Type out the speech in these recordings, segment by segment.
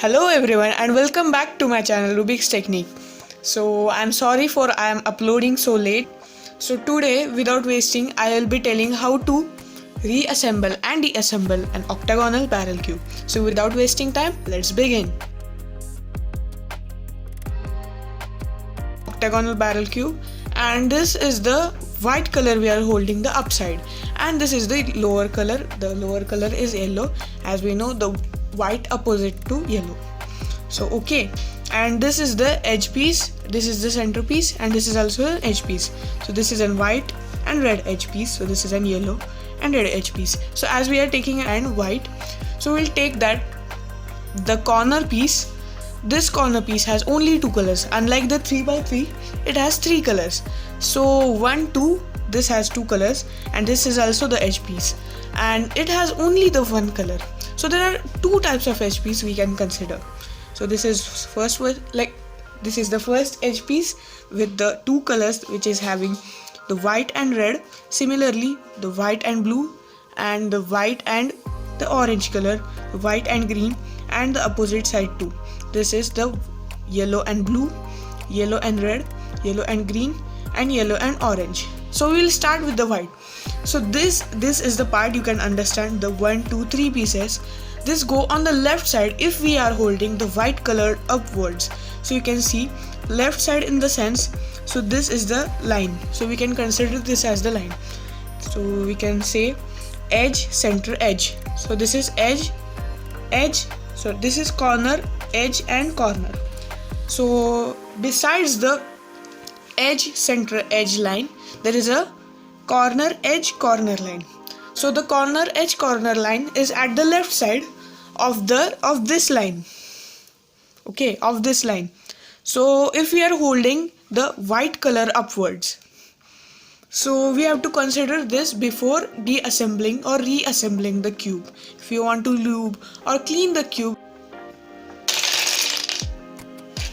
Hello everyone and welcome back to my channel Rubik's Technique. So I'm sorry for I am uploading so late. So today without wasting I will be telling how to reassemble and deassemble an octagonal barrel cube. So without wasting time, let's begin. Octagonal barrel cube, and this is the white color we are holding the upside, and this is the lower color. The lower color is yellow, as we know the white opposite to yellow. So okay, and this is the edge piece, this is the centerpiece, and this is also an edge piece. So this is a white and red edge piece, so this is an yellow and red edge piece. So as we are taking an white, so we'll take that the corner piece. This corner piece has only two colors, unlike the 3x3 it has three colors. So 1, 2, this has two colors, and this is also the edge piece, and it has only the one color. So there are two types of edge piece we can consider. So this is this is the first edge piece with the two colors, which is having the white and red. Similarly, the white and blue, and the white and the orange color, white and green, and the opposite side too. This is the yellow and blue, yellow and red, yellow and green, and yellow and orange. So we'll start with the white. So this is the part you can understand, the 1, 2, 3 pieces. This go on the left side if we are holding the white color upwards. So you can see left side in the sense, so this is the line, so we can consider this as the line. So we can say edge, center, edge. So this is edge, edge. So this is corner, edge, and corner. So besides the edge, center, edge line, there is a corner, edge, corner line. So the corner, edge, corner line is at the left side of this line. Okay, of this line. So if we are holding the white color upwards, so we have to consider this before deassembling or reassembling the cube. If you want to lube or clean the cube.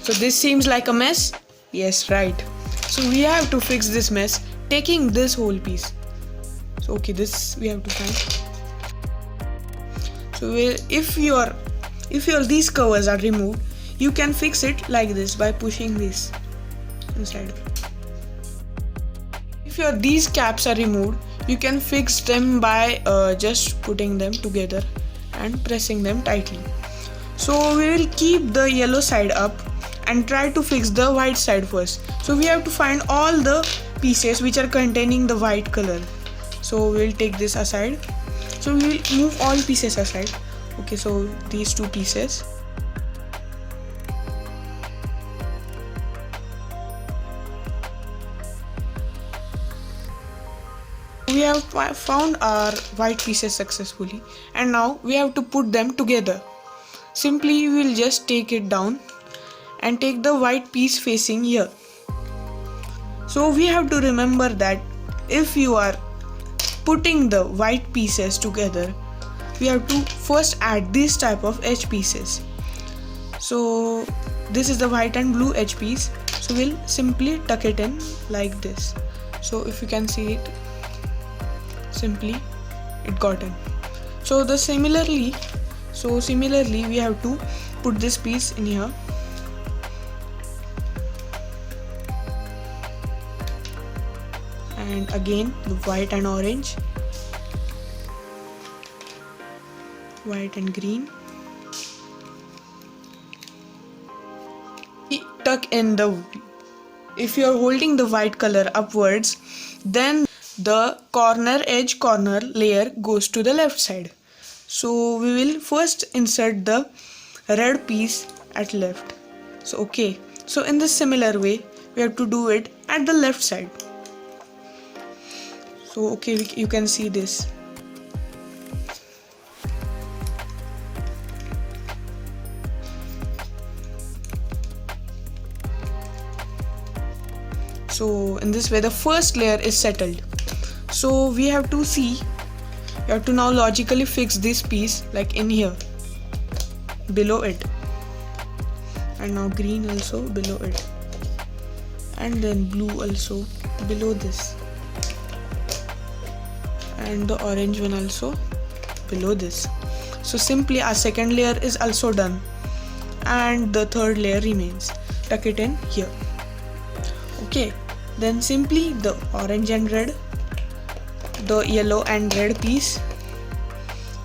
So this seems like a mess? Yes, right. So we have to fix this mess taking this whole piece. So okay, this we have to find. So if these covers are removed, you can fix it like this by pushing this inside. If these caps are removed, you can fix them by just putting them together and pressing them tightly. So we will keep the yellow side up and try to fix the white side first. So we have to find all the pieces which are containing the white color. So we will take this aside. So we will move all pieces aside. Okay, so these two pieces. We have found our white pieces successfully, and now we have to put them together. Simply we will just take it down and take the white piece facing here. So we have to remember that if you are putting the white pieces together, we have to first add this type of edge pieces. So this is the white and blue edge piece, so we'll simply tuck it in like this. So if you can see it, simply it got in. So similarly we have to put this piece in here. And again the white and orange, white and green. Tuck in if you are holding the white color upwards, then the corner, edge, corner layer goes to the left side. So we will first insert the red piece at left. So okay, so in this similar way we have to do it at the left side. So okay, you can see this. So in this way the first layer is settled. So we have to see, you have to now logically fix this piece like in here, below it, and now green also below it, and then blue also below this, and the orange one also below this. So simply our second layer is also done. and the third layer remains. Tuck it in here. Okay, then simply the orange and red, the yellow and red piece.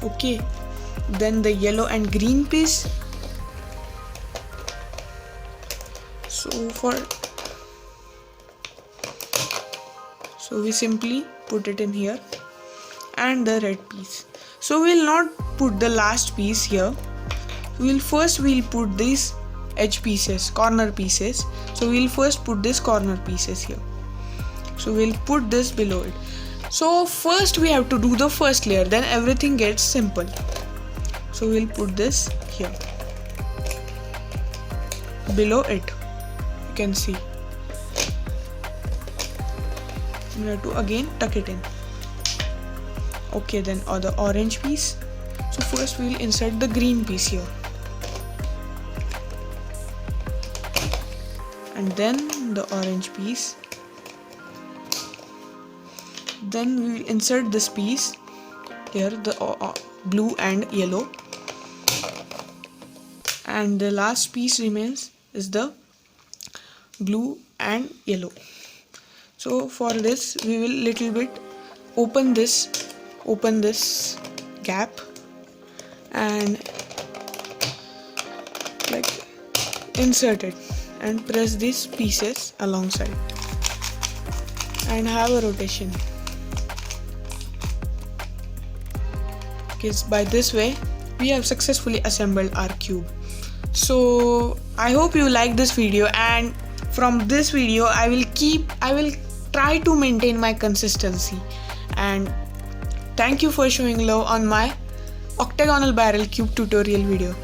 Okay, then the yellow and green piece. So we simply put it in here, and the red piece. So we'll not put the last piece here. We'll put these edge pieces, corner pieces. So we'll first put this corner pieces here. So we'll put this below it. So first we have to do the first layer, then everything gets simple. So we'll put this here below it. You can see. We have to again tuck it in. Okay, then the orange piece. So first we will insert the green piece here, and then the orange piece. Then we will insert this piece here, the blue and yellow, and the last piece remains is the blue and yellow. So for this we will little bit open this gap and like insert it and press these pieces alongside and have a rotation. Because by this way we have successfully assembled our cube. So I hope you like this video, and from this video I will try to maintain my consistency. And thank you for showing love on my octagonal barrel cube tutorial video.